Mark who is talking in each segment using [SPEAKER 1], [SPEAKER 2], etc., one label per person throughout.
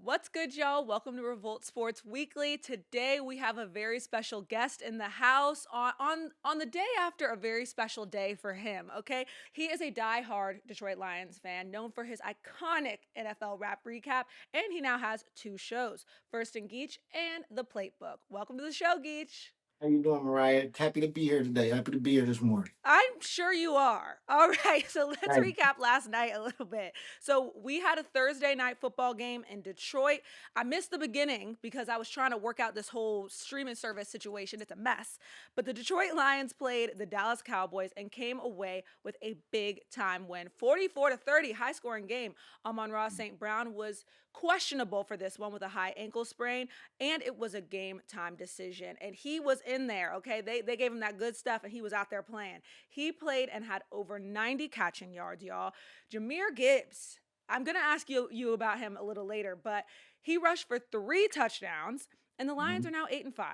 [SPEAKER 1] What's good, y'all? Welcome to Revolt Sports Weekly. Today we have a very special guest in the house on the day after a very special day for him. Okay, he is a diehard Detroit Lions fan, known for his iconic NFL rap recap, and he now has two shows: First and Geach and The Plate Book. Welcome to the show, Geach.
[SPEAKER 2] How you doing, Mariah? Happy to be here today. Happy to be here this morning.
[SPEAKER 1] I'm sure you are. All right, so let's
[SPEAKER 2] Hey,
[SPEAKER 1] recap last night a little bit. So, we had a Thursday night football game in Detroit. I missed the beginning because I was trying to work out this whole streaming service situation. It's a mess. But the Detroit Lions played the Dallas Cowboys and came away with a big time win. 44-30, high scoring game. Amon-Ra St. Brown was questionable for this one with a high ankle sprain, and it was a game time decision. And he was in there, okay? They gave him that good stuff, and he was out there playing. He played and had over 90 catching yards, y'all. Jahmyr Gibbs, I'm going to ask you about him a little later, but he rushed for 3 touchdowns, and the Lions
[SPEAKER 2] mhm.
[SPEAKER 1] are now 8-5.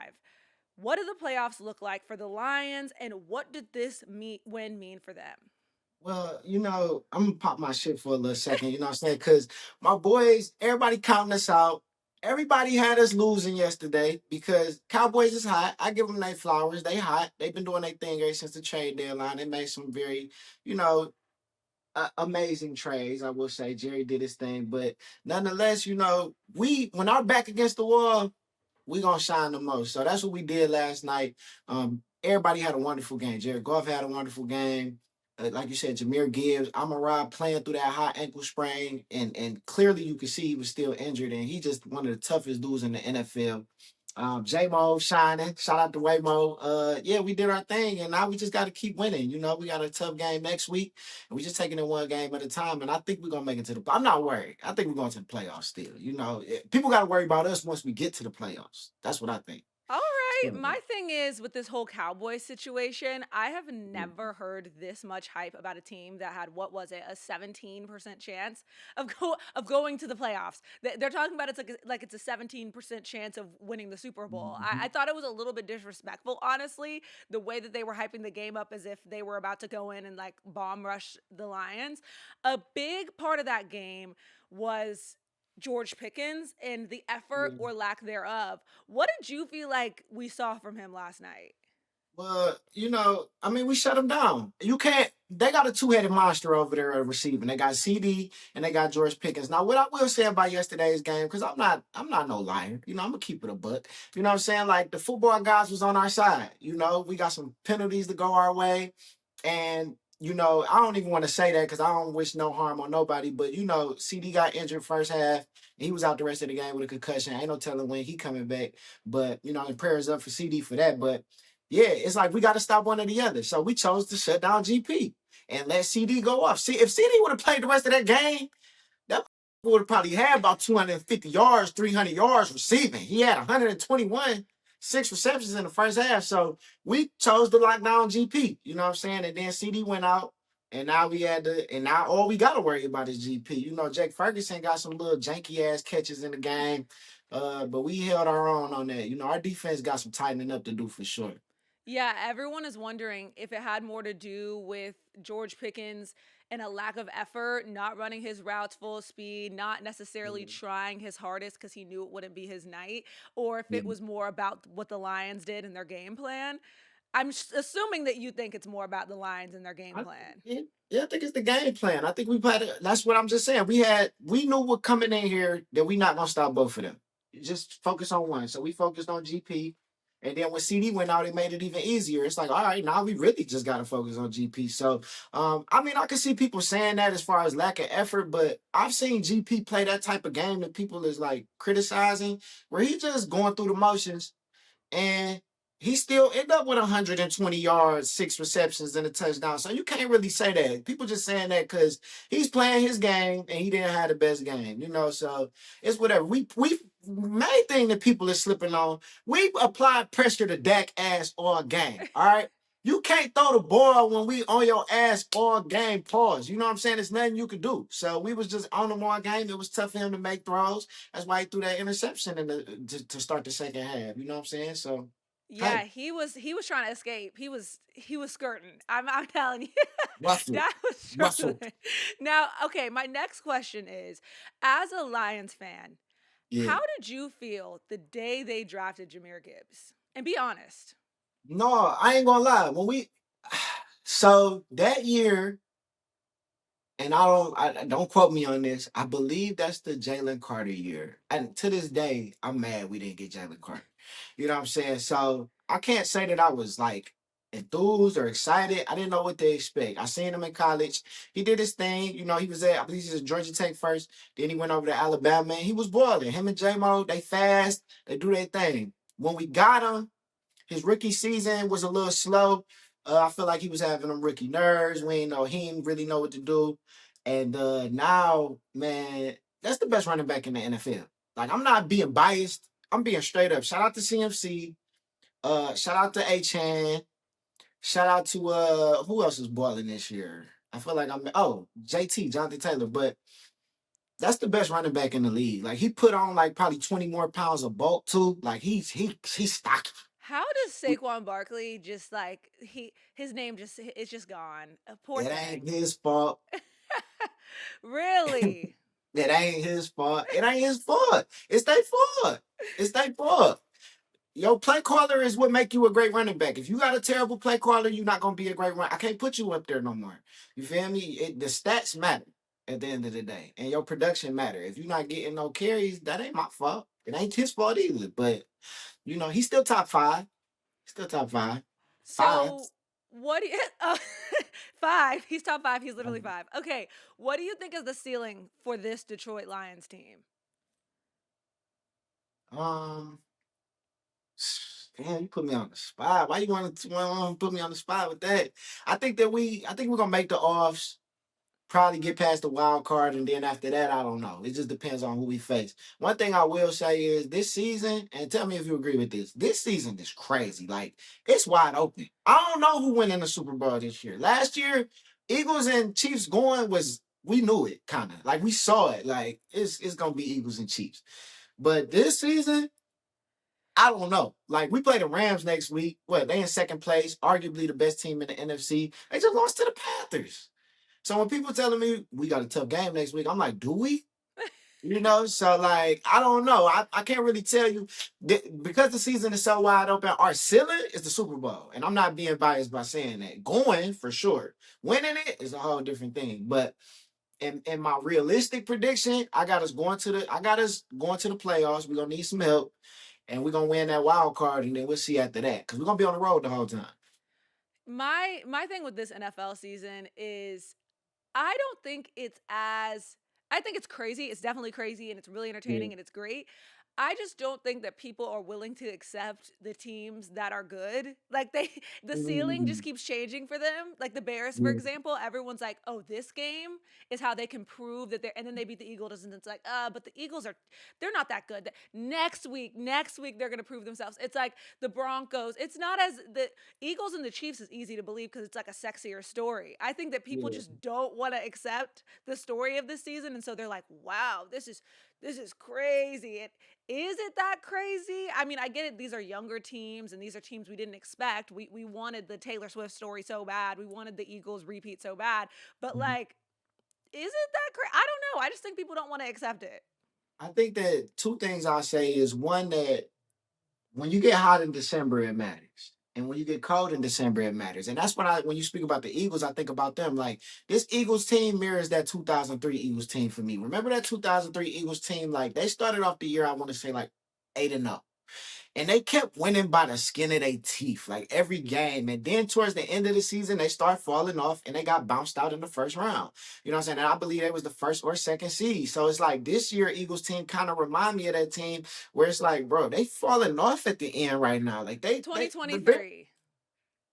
[SPEAKER 1] What do the playoffs look like for the Lions, and what did this win mean for them?
[SPEAKER 2] Well, I'm gonna pop my shit for a little second. You know what I'm saying? Because my boys, everybody counting us out. Everybody had us losing yesterday because Cowboys is hot. I give them their flowers. They hot. They've been doing their thing ever since the trade deadline. They made some very, you know, amazing trades. I will say Jerry did his thing, but nonetheless, we when our back against the wall, we gonna shine the most. So that's what we did last night. Everybody had a wonderful game. Jared Goff had a wonderful game. Like you said, Jahmyr Gibbs, Amon-Ra playing through that high ankle sprain, and clearly you could see he was still injured, and he just one of the toughest dudes in the NFL. J-Mo shining. Shout out to Waymo. Yeah, we did our thing, and now we just got to keep winning. We got a tough game next week, and we just taking it one game at a time. And I think we're gonna make it to the. I'm not worried. I think we're going to the playoffs still. People got to worry about us once we get to the playoffs. That's what I think.
[SPEAKER 1] All right.
[SPEAKER 2] So,
[SPEAKER 1] My thing is with this whole Cowboys situation, I have
[SPEAKER 2] yeah.
[SPEAKER 1] never heard this much hype about a team that had what was it, a 17% chance of going to the playoffs. They're talking about like it's a 17% chance of winning the Super Bowl. I
[SPEAKER 2] Mhm.
[SPEAKER 1] thought it was a little bit disrespectful, honestly, the way that they were hyping the game up as if they were about to go in and like bomb rush the Lions. A big part of that game was George Pickens and the effort
[SPEAKER 2] Yeah.
[SPEAKER 1] or lack thereof. What did you feel like we saw from him last night?
[SPEAKER 2] Well, I mean, we shut them down. You can't. They got a two-headed monster over there at receiving. They got CD and they got George Pickens. Now, what I will say about yesterday's game, because I'm not no liar. I'm gonna keep it a buck. You know what I'm saying? Like the football guys was on our side. We got some penalties to go our way, and I don't even want to say that because I don't wish no harm on nobody. But CD got injured first half. He was out the rest of the game with a concussion. Ain't no telling when he coming back. But and prayers up for CD for that. But yeah, it's like we got to stop one or the other. So we chose to shut down GP and let CD go off. See, if CD would have played the rest of that game, that would have probably had about 250 yards, 300 yards receiving. He had 121, 6 receptions in the first half. So we chose to lock down GP. You know what I'm saying? And then CD went out. And now all we got to worry about is GP. Jake Ferguson got some little janky ass catches in the game. But we held our own on that. Our defense got some tightening up to do for sure.
[SPEAKER 1] Yeah, everyone is wondering if it had more to do with George Pickens and a lack of effort, not running his routes full speed, not necessarily
[SPEAKER 2] Yeah.
[SPEAKER 1] trying his hardest because he knew it wouldn't be his night, or if
[SPEAKER 2] Yeah.
[SPEAKER 1] it was more about what the Lions did in their game plan. Assuming that you think it's more about the Lions and their game
[SPEAKER 2] I,
[SPEAKER 1] plan.
[SPEAKER 2] yeah, yeah, I think it's the game plan. I think we had. That's what I'm just saying. We knew what coming in here that we not gonna stop both of them. Just focus on one. So we focused on GP, and then when CD went out, it made it even easier. It's like, all right, now we really just gotta focus on GP. So, I mean, I can see people saying that as far as lack of effort, but I've seen GP play that type of game that people is like criticizing, where he just going through the motions and he still ended up with 120 yards, 6 receptions, and a touchdown. So you can't really say that. People just saying that because he's playing his game and he didn't have the best game. So it's whatever. We main thing that people are slipping on. We applied pressure to Dak ass all game. All right. You can't throw the ball when we on your ass all game. Pause. You know what I'm saying? There's nothing you could do. So we was just on him all game. It was tough for him to make throws. That's why he threw that interception to start the second half. You know what I'm saying? So,
[SPEAKER 1] Yeah,
[SPEAKER 2] hey,
[SPEAKER 1] he was trying to escape. He was skirting. I'm telling you.
[SPEAKER 2] muscle,
[SPEAKER 1] That was
[SPEAKER 2] muscle.
[SPEAKER 1] struggling. Now, okay, my next question is, as a Lions fan,
[SPEAKER 2] Yeah.
[SPEAKER 1] How did you feel the day they drafted Jahmyr Gibbs? And be honest.
[SPEAKER 2] No, I ain't gonna lie. When we so that year, and don't quote me on this. I believe that's the Jalen Carter year. And to this day, I'm mad we didn't get Jalen Carter. You know what I'm saying? So I can't say that I was like enthused or excited. I didn't know what to expect. I seen him in college. He did his thing. You know, he was I believe he was at Georgia Tech first. Then he went over to Alabama and he was balling. Him and J-Mo, they fast, they do their thing. When we got him, his rookie season was a little slow. I feel like he was having them rookie nerves. We ain't know he didn't really know what to do. And now, man, that's the best running back in the NFL. Like, I'm not being biased. I'm being straight up. Shout out to CMC. Shout out to A-Chan. Shout out to who else is balling this year? I feel like JT, Jonathan Taylor. But that's the best running back in the league. Like he put on like probably 20 more pounds of bulk too. Like he's stocky.
[SPEAKER 1] How does Saquon Barkley just like his name just it's just gone? A poor
[SPEAKER 2] It ain't
[SPEAKER 1] thing.
[SPEAKER 2] his fault.
[SPEAKER 1] Really?
[SPEAKER 2] It ain't his fault. It ain't his fault. It's their fault. It's their fault. Your play caller is what make you a great running back. If you got a terrible play caller, you're not gonna be a great runner. I can't put you up there no more. You feel me? The stats matter at the end of the day, and your production matter. If you're not getting no carries, that ain't my fault. It ain't his fault either. But he's still top five. Still top five. Five.
[SPEAKER 1] So what do you five? He's top five. He's literally five. Okay. What do you think is the ceiling for this Detroit Lions team?
[SPEAKER 2] Um. Damn, you put me on the spot. Why you want to put me on the spot with that? I think we're gonna make the offs, probably get past the wild card, and then after that, I don't know. It just depends on who we face. One thing I will say is this season, and tell me if you agree with this. This season is crazy. Like it's wide open. I don't know who went in the Super Bowl this year. Last year, Eagles and Chiefs going was we knew it kind of like we saw it. Like it's gonna be Eagles and Chiefs. But this season. I don't know. Like we play the Rams next week. What they in second place, arguably the best team in the NFC. They just lost to the Panthers. So when people telling me we got a tough game next week, I'm like, do we? So like I don't know. I can't really tell you because the season is so wide open. Our ceiling is the Super Bowl, and I'm not being biased by saying that. Going for sure, winning it is a whole different thing. But in my realistic prediction, I got us going to the playoffs. We're gonna need some help and we're gonna win that wild card, and then we'll see after that because we're gonna be on the road the whole time.
[SPEAKER 1] My thing with this NFL season is I don't think it's as I think it's crazy. It's definitely crazy and it's really
[SPEAKER 2] Yeah.
[SPEAKER 1] entertaining and it's great. I just don't think that people are willing to accept the teams that are good. Like the ceiling just
[SPEAKER 2] Mm,
[SPEAKER 1] keeps changing for them. Like the Bears, for
[SPEAKER 2] yeah.
[SPEAKER 1] example, everyone's like, "Oh, this game is how they can prove that they're." And then they beat the Eagles, and it's like, but the Eagles they're not that good. Next week they're gonna prove themselves. It's like the Broncos. It's not as the Eagles and the Chiefs is easy to believe because it's like a sexier story. I think that people
[SPEAKER 2] Yeah.
[SPEAKER 1] just don't want to accept the story of this season, and so they're like, "Wow, this is crazy." Is it that crazy? I mean, I get it. These are younger teams, and these are teams we didn't expect. We wanted the Taylor Swift story so bad. We wanted the Eagles repeat so bad. But
[SPEAKER 2] Mhm.
[SPEAKER 1] like, is it that crazy? I don't know. I just think people don't want to accept it.
[SPEAKER 2] I think that two things I'll say is one that when you get hot in December, it matters. And when you get cold in December, it matters. And that's when you speak about the Eagles, I think about them. Like this Eagles team mirrors that 2003 Eagles team for me. Remember that 2003 Eagles team? Like they started off the year, I want to say like 8-0. And they kept winning by the skin of their teeth, like every game. And then towards the end of the season, they start falling off and they got bounced out in the first round. You know what I'm saying? And I believe they was the first or second seed. So it's like this year, Eagles team kind of remind me of that team where it's like, bro, they falling off at the end right now. Like
[SPEAKER 1] Twenty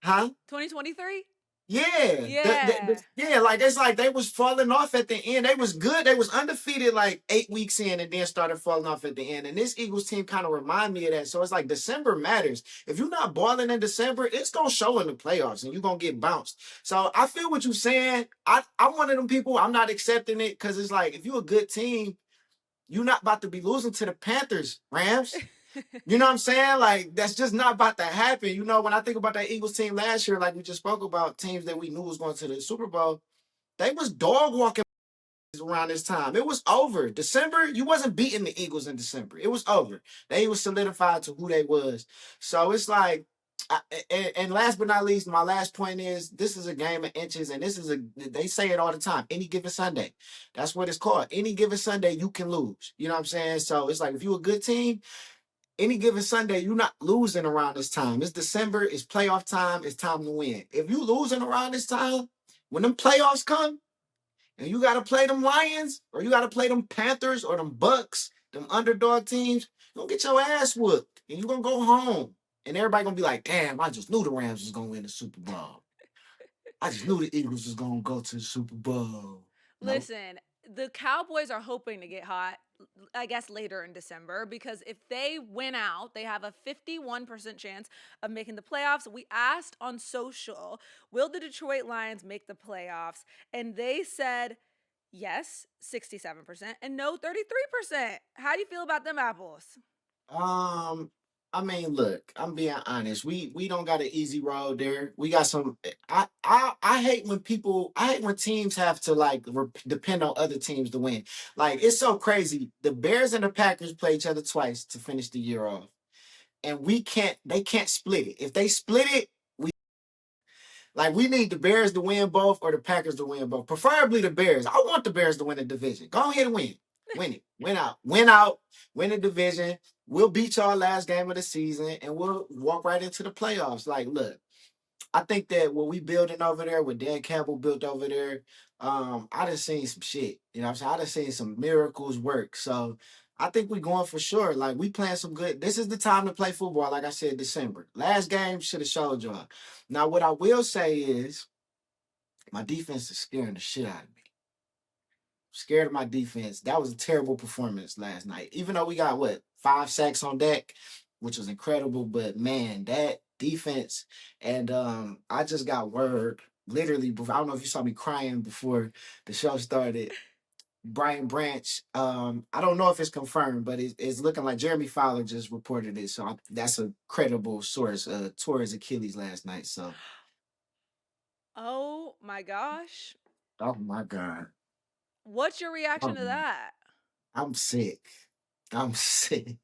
[SPEAKER 2] huh?
[SPEAKER 1] 2023.
[SPEAKER 2] Yeah,
[SPEAKER 1] Yeah.
[SPEAKER 2] yeah, like it's like they was falling off at the end. They was good. They was undefeated like 8 weeks in, and then started falling off at the end. And this Eagles team kind of remind me of that. So it's like December matters. If you're not balling in December, it's gonna show in the playoffs, and you're gonna get bounced. So I feel what you're saying. I'm one of them people. I'm not accepting it because it's like if you're a good team, you're not about to be losing to the Panthers, Rams. You know what I'm saying? Like that's just not about to happen. When I think about that Eagles team last year, like we just spoke about teams that we knew was going to the Super Bowl, they was dog walking around this time. It was over. December, you wasn't beating the Eagles in December. It was over. They was solidified to who they was. So it's like, and last but not least, my last point is this is a game of inches, and they say it all the time. Any given Sunday, that's what it's called. Any given Sunday, you can lose. You know what I'm saying? So it's like if you a good team, any given Sunday, you're not losing around this time. It's December, it's playoff time, it's time to win. If you losing around this time, when them playoffs come, and you gotta play them Lions, or you gotta play them Panthers or them Bucks, them underdog teams, you're gonna get your ass whooped. And you're gonna go home. And everybody gonna be like, damn, I just knew the Rams was gonna win the Super Bowl. I just knew the Eagles was gonna go to the Super Bowl. Nope.
[SPEAKER 1] Listen, the Cowboys are hoping to get hot, I guess, later in December because if they win out, they have a 51% chance of making the playoffs. We asked on social, will the Detroit Lions make the playoffs? And they said yes, 67%, and no, 33%. How do you feel about them apples?
[SPEAKER 2] Um, I mean, look, I'm being honest. We don't got an easy road there. We got some. I hate when people. I hate when teams have to like depend on other teams to win. Like it's so crazy. The Bears and the Packers play each other twice to finish the year off, and we can't. They can't split it. If they split it, like we need the Bears to win both or the Packers to win both. Preferably the Bears. I want the Bears to win the division. Go ahead and win. Win it. Win out. Win out. Win the division. We'll beat y'all last game of the season and we'll walk right into the playoffs. Like, look, I think that what we building over there, what Dan Campbell built over there, I done seen some shit. You know what I'm saying? I done seen some miracles work. So I think we going for sure. Like we playing some good. This is the time to play football, like I said, December. Last game should have showed y'all. Now, what I will say is my defense is scaring the shit out of me. Scared of my defense. That was a terrible performance last night. Even though we got what 5 sacks on deck, which was incredible, but man, that defense and I just got word literally before. I don't know if you saw me crying before the show started. Brian Branch, I don't know if it's confirmed, but it's looking like Jeremy Fowler just reported it, so that's a credible source. Tore his Achilles last night, so
[SPEAKER 1] Oh my gosh.
[SPEAKER 2] oh my god,
[SPEAKER 1] What's your reaction to
[SPEAKER 2] um,
[SPEAKER 1] that?
[SPEAKER 2] I'm sick. I'm sick.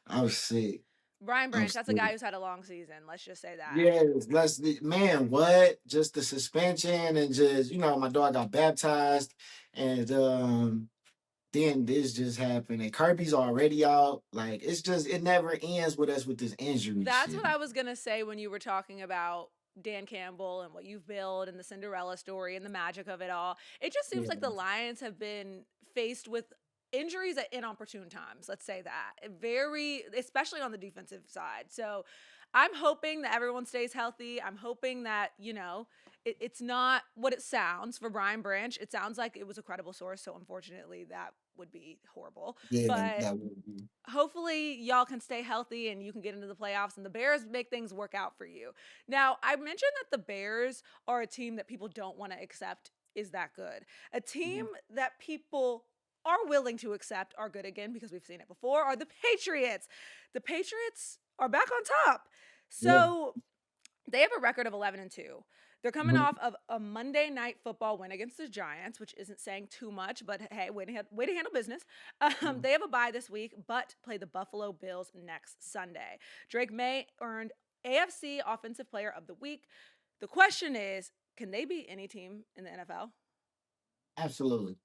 [SPEAKER 2] I'm sick.
[SPEAKER 1] Brian
[SPEAKER 2] I'm
[SPEAKER 1] Branch, that's a
[SPEAKER 2] sick.
[SPEAKER 1] guy who's had a long season. Let's just say that.
[SPEAKER 2] Yes, man, what? Just the suspension and just, my dog got baptized and then this just happened and Kirby's already out. Like it's just it never ends with us with this injury
[SPEAKER 1] That's
[SPEAKER 2] shit.
[SPEAKER 1] what I was going to say when you were talking about Dan Campbell and what you've built and the Cinderella story and the magic of it all. It just seems
[SPEAKER 2] Yeah.
[SPEAKER 1] like the Lions have been faced with injuries at inopportune times. Let's say that. Very, especially on the defensive side. So I'm hoping that everyone stays healthy. I'm hoping that, it's not what it sounds for Brian Branch. It sounds like it was a credible source. So unfortunately, that would be horrible.
[SPEAKER 2] Yeah,
[SPEAKER 1] But
[SPEAKER 2] that would be.
[SPEAKER 1] hopefully y'all can stay healthy and you can get into the playoffs and the Bears make things work out for you. Now, I mentioned that the Bears are a team that people don't want to accept is that good. A team that people are willing to accept are good again because we've seen it before are the Patriots. The Patriots are back on top.
[SPEAKER 2] Yeah.
[SPEAKER 1] So they have a record of 11-2. They're coming
[SPEAKER 2] Mhm.
[SPEAKER 1] off of a Monday night football win against the Giants, which isn't saying too much, but hey, way to handle business.
[SPEAKER 2] Mhm.
[SPEAKER 1] They have a bye this week, but play the Buffalo Bills next Sunday. Drake May earned AFC Offensive Player of the Week. The question is, can they beat any team in the NFL?
[SPEAKER 2] Absolutely.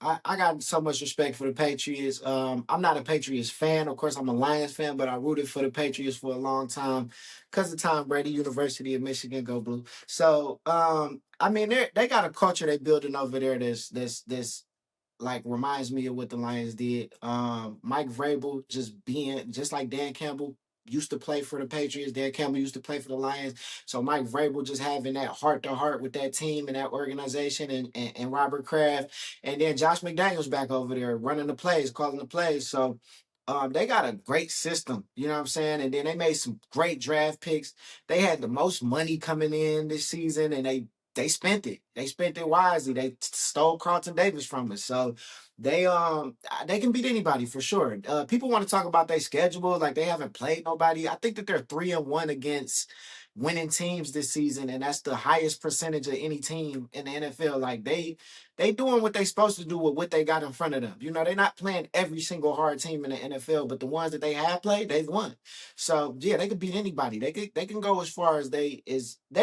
[SPEAKER 2] I got so much respect for the Patriots. I'm not a Patriots fan. Of course, I'm a Lions fan, but I rooted for the Patriots for a long time because of Tom Brady, University of Michigan, go blue. So, I mean, they got a culture they building over there that's like reminds me of what the Lions did. Mike Vrabel just being just like Dan Campbell used to play for the Patriots. Dan Campbell used to play for the Lions. So Mike Vrabel just having that heart to heart with that team and that organization and Robert Kraft. And then Josh McDaniels back over there running the plays, calling the plays. So they got a great system, you know what I'm saying? And then they made some great draft picks. They had the most money coming in this season and they spent it. They spent it wisely. They stole Carlton Davis from us. So they can beat anybody for sure. People want to talk about their schedule, like they haven't played nobody. I think that they're 3-1 against winning teams this season, and that's the highest percentage of any team in the NFL. Like they doing what they supposed to do with what they got in front of them. You know, they're not playing every single hard team in the NFL, but the ones that they have played, they've won. So yeah, they could beat anybody. They can go as far as they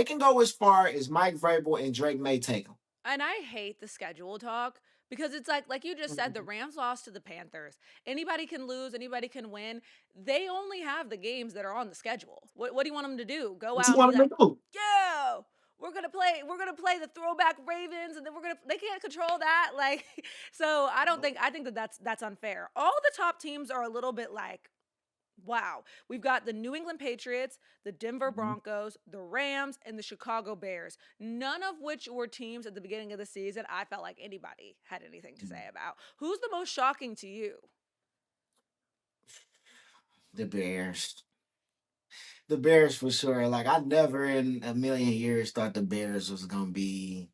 [SPEAKER 2] can go as far as Mike Vrabel and Drake May take them.
[SPEAKER 1] And I hate the schedule talk because it's like you just said, the Rams lost to the Panthers. Anybody can lose, anybody can win. They only have the games that are on the schedule. What do you want them to do? Go
[SPEAKER 2] What
[SPEAKER 1] out
[SPEAKER 2] you
[SPEAKER 1] and be
[SPEAKER 2] want them
[SPEAKER 1] like,
[SPEAKER 2] to do?
[SPEAKER 1] "Yeah, we're gonna play the throwback Ravens, and then they can't control that." Like, so I think that's unfair. All the top teams are a little bit like, wow. We've got the New England Patriots, the Denver
[SPEAKER 2] Mhm.
[SPEAKER 1] Broncos, the Rams, and the Chicago Bears. None of which were teams at the beginning of the season I felt like anybody had anything to say about. Who's the most shocking to you?
[SPEAKER 2] The Bears. The Bears for sure. Like I never in a million years thought the Bears was gonna be.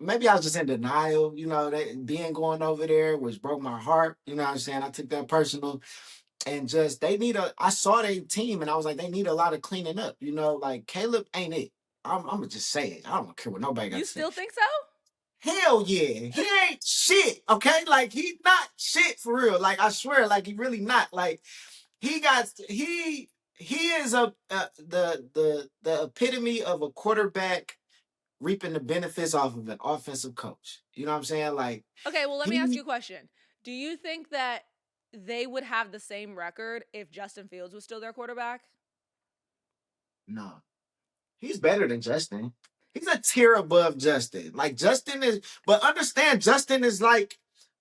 [SPEAKER 2] Maybe I was just in denial, that being going over there, which broke my heart. You know what I'm saying? I took that personal, and just they need a. I saw their team, and I was like, they need a lot of cleaning up. Like Caleb ain't it. I'm gonna just say it. I don't care what nobody got
[SPEAKER 1] You
[SPEAKER 2] to say.
[SPEAKER 1] still think so?
[SPEAKER 2] Hell yeah, he ain't shit. Okay, like he not shit for real. Like I swear, like he really not. Like he is the epitome of a quarterback reaping the benefits off of an offensive coach. You know what I'm saying? Like
[SPEAKER 1] Okay, well, let me ask you
[SPEAKER 2] he
[SPEAKER 1] a question. Do you think that they would have the same record if Justin Fields was still their quarterback?
[SPEAKER 2] no, he's better than Justin. He's a tier above Justin. Like Justin is, but understand Justin is like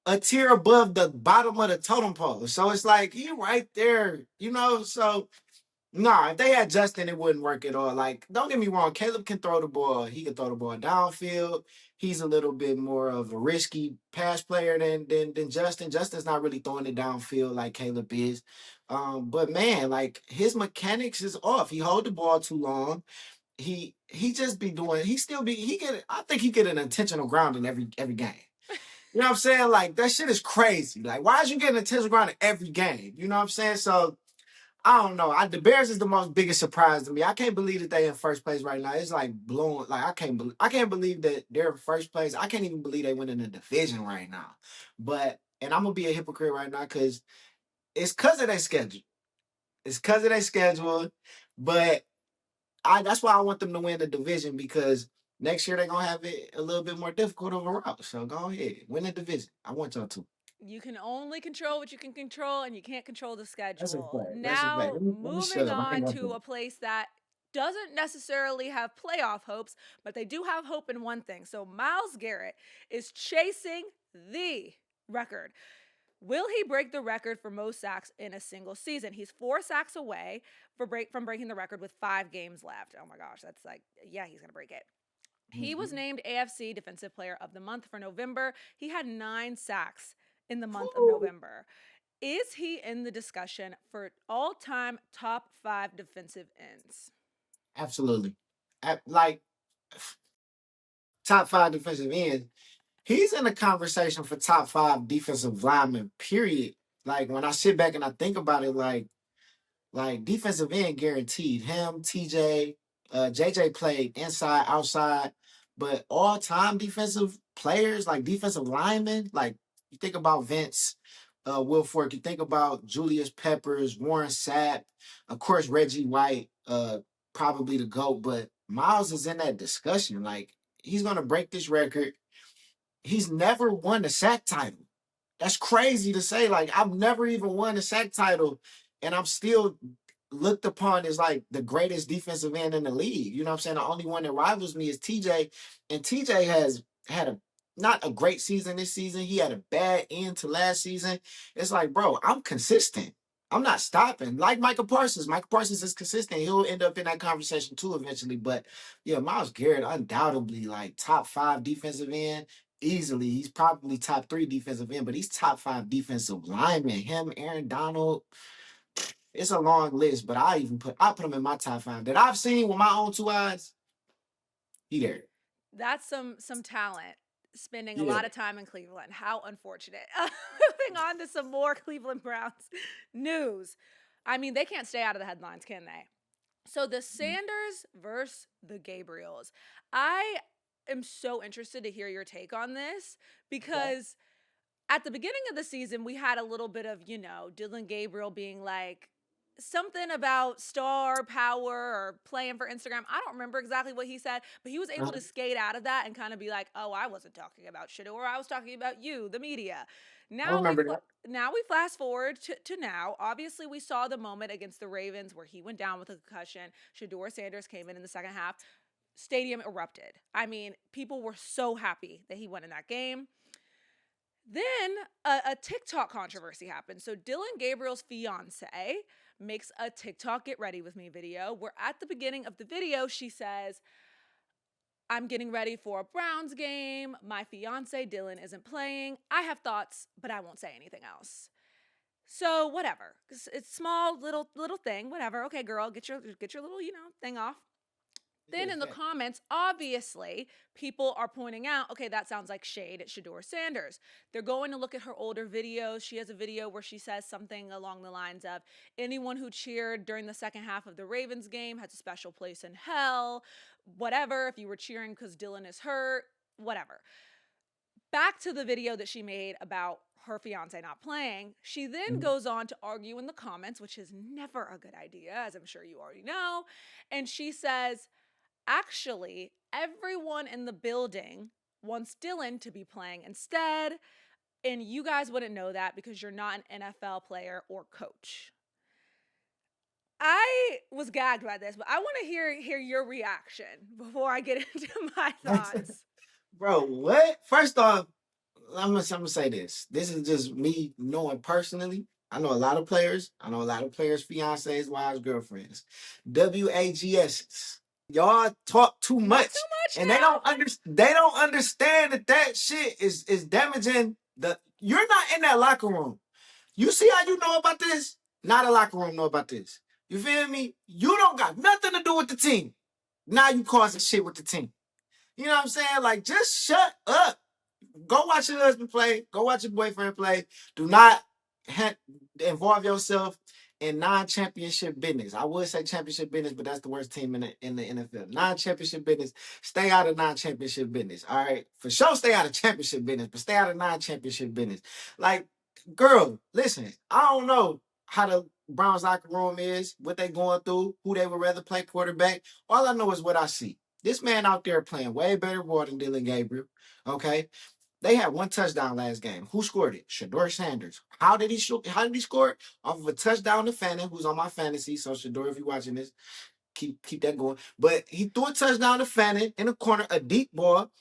[SPEAKER 2] a tier above the bottom of the totem pole. So it's like he right there, So nah, if they had Justin, it wouldn't work at all. Like, don't get me wrong, Caleb can throw the ball. He can throw the ball downfield. He's a little bit more of a risky pass player than Justin. Justin's not really throwing it downfield like Caleb is. But man, like his mechanics is off. He hold the ball too long. He just be doing. He still be. He get. I think he get an intentional grounding every game. You know what I'm saying? Like that shit is crazy. Like, why is you getting intentional grounding every game? You know what I'm saying? So I don't know. The Bears is the most biggest surprise to me. I can't believe that they in first place right now. It's like blowing. Like I can't believe that they're in first place. I can't even believe they win in the division right now. And I'm gonna be a hypocrite right now because it's because of their schedule. It's because of their schedule. But that's why I want them to win the division because next year they're gonna have it a little bit more difficult overall. So go ahead, win the division. I want y'all to.
[SPEAKER 1] You can only control what you can control, and you can't control the
[SPEAKER 2] That's a
[SPEAKER 1] schedule.
[SPEAKER 2] fact. That's a fact.
[SPEAKER 1] Now,
[SPEAKER 2] Let me shut
[SPEAKER 1] moving
[SPEAKER 2] up. I ain't
[SPEAKER 1] on
[SPEAKER 2] gonna
[SPEAKER 1] to
[SPEAKER 2] do
[SPEAKER 1] a place that doesn't necessarily have playoff hopes, but they do have hope in one thing. So, Myles Garrett is chasing the record. Will he break the record for most sacks in a single season? He's 4 sacks away from breaking the record with 5 games left. Oh my gosh, that's like, yeah, he's going to break it. He was
[SPEAKER 2] Mhm.
[SPEAKER 1] named AFC Defensive Player of the Month for November. He had 9 sacks in the month of
[SPEAKER 2] Woo.
[SPEAKER 1] November. Is he in the discussion for all time top 5 defensive ends?
[SPEAKER 2] Absolutely. Like top five defensive ends. He's in the conversation for top five defensive linemen, period. Like when I sit back and I think about it, like defensive end guaranteed. Him, TJ, JJ played inside, outside, but all time defensive players, like defensive linemen, like you think about Vince, Wilfork, you think about Julius Peppers, Warren Sapp, of course Reggie White, probably the GOAT, but Miles is in that discussion. Like he's gonna break this record. He's never won a sack title. That's crazy to say. Like I've never even won a sack title, and I'm still looked upon as like the greatest defensive end in the league. You know what I'm saying? The only one that rivals me is TJ, and TJ has had a not a great season this season. He had a bad end to last season. It's like, bro, I'm consistent. I'm not stopping. Like Michael Parsons. Michael Parsons is consistent. He'll end up in that conversation too eventually. But yeah, Myles Garrett, undoubtedly like top five defensive end easily. He's probably top three defensive end, but he's top five defensive lineman. Him, Aaron Donald. It's a long list, but I put him in my top five that I've seen with my own two eyes. He there.
[SPEAKER 1] That's some talent. Spending a
[SPEAKER 2] Yeah.
[SPEAKER 1] lot of time in Cleveland. How unfortunate. Moving on to some more Cleveland Browns news. I mean, they can't stay out of the headlines, can they? So the Sanders versus the Gabriels. I am so interested to hear your take on this
[SPEAKER 2] Okay.
[SPEAKER 1] because at the beginning of the season, we had a little bit of, Dylan Gabriel being like something about star power or playing for Instagram. I don't remember exactly what he said, but he was able to skate out of that and kind of be like, "Oh, I wasn't talking about Shedeur. I was talking about you, the media."
[SPEAKER 2] I
[SPEAKER 1] Now we
[SPEAKER 2] remember that.
[SPEAKER 1] now we fast forward to now. Obviously, we saw the moment against the Ravens where he went down with a concussion. Shedeur Sanders came in the second half. Stadium erupted. I mean, people were so happy that he won in that game. Then a TikTok controversy happened. So Dylan Gabriel's fiance makes a TikTok get ready with me video where at the beginning of the video she says, "I'm getting ready for a Browns game. My fiance Dylan isn't playing. I have thoughts, but I won't say anything else." So whatever. It's small little thing, whatever. Okay, girl, get your little, thing off. Then in the comments, obviously, people are pointing out, okay, that sounds like shade at Shedeur Sanders. They're going to look at her older videos. She has a video where she says something along the lines of, "Anyone who cheered during the second half of the Ravens game has a special place in hell." Whatever, if you were cheering because Dylan is hurt, whatever. Back to the video that she made about her fiance not playing. She then
[SPEAKER 2] Mhm.
[SPEAKER 1] goes on to argue in the comments, which is never a good idea, as I'm sure you already know. And she says, "Actually, everyone in the building wants Dylan to be playing instead, and you guys wouldn't know that because you're not an NFL player or coach." I was gagged by this, but I want to hear your reaction before I get into my thoughts.
[SPEAKER 2] Bro, what? First off, I'm gonna say this. This is just me knowing personally. I know a lot of players. I know a lot of players' fiancés, wives, girlfriends. WAGS. Y'all talk too
[SPEAKER 1] Not
[SPEAKER 2] much,
[SPEAKER 1] too much
[SPEAKER 2] and they
[SPEAKER 1] now.
[SPEAKER 2] don't understand. They don't understand that shit is damaging the. You're not in that locker room. You see how you know about this? Not a locker room know about this. You feel me? You don't got nothing to do with the team. Now you causing shit with the team. You know what I'm saying? Like, just shut up. Go watch your husband play. Go watch your boyfriend play. Do not ha- involve yourself in non-championship business. I would say championship business, but that's the worst team in the NFL. Non-championship business. Stay out of non-championship business. All right, for sure. Stay out of championship business, but stay out of non-championship business. Like, girl, listen. I don't know how the Browns locker room is, what they going through, who they would rather play quarterback. All I know is what I see. This man out there playing way better ball than Dylan Gabriel. Okay, they had one touchdown last game. Who scored it? Shedeur Sanders. How did he score it? Off of a touchdown to Fannin, who's on my fantasy. So Shedeur, if you're watching this, keep that going. But he threw a touchdown to Fannin in the corner, a deep ball.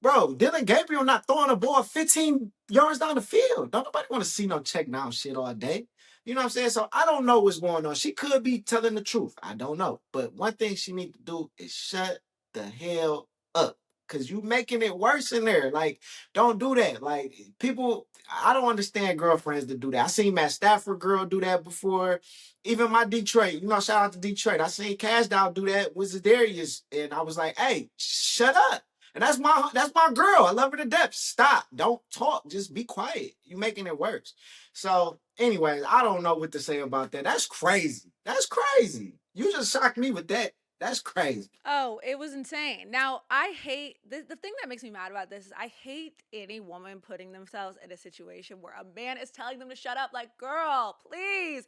[SPEAKER 2] Bro, Dylan Gabriel not throwing a ball 15 yards down the field. Don't nobody want to see no check down shit all day. You know what I'm saying? So I don't know what's going on. She could be telling the truth. I don't know. But one thing she need to do is shut the hell up. Cause you making it worse in there. Like, don't do that. Like, people, I don't understand girlfriends that do that. I seen Matt Stafford girl do that before. Even my Detroit, shout out to Detroit. I seen Cash Dow do that with Darius, and I was like, hey, shut up. And that's my girl. I love her to death. Stop. Don't talk. Just be quiet. You making it worse. So, anyways, I don't know what to say about that. That's crazy. That's crazy. You just shocked me with that. That's crazy.
[SPEAKER 1] Oh, it was insane. Now, I hate the thing that makes me mad about this is I hate any woman putting themselves in a situation where a man is telling them to shut up. Like, girl, please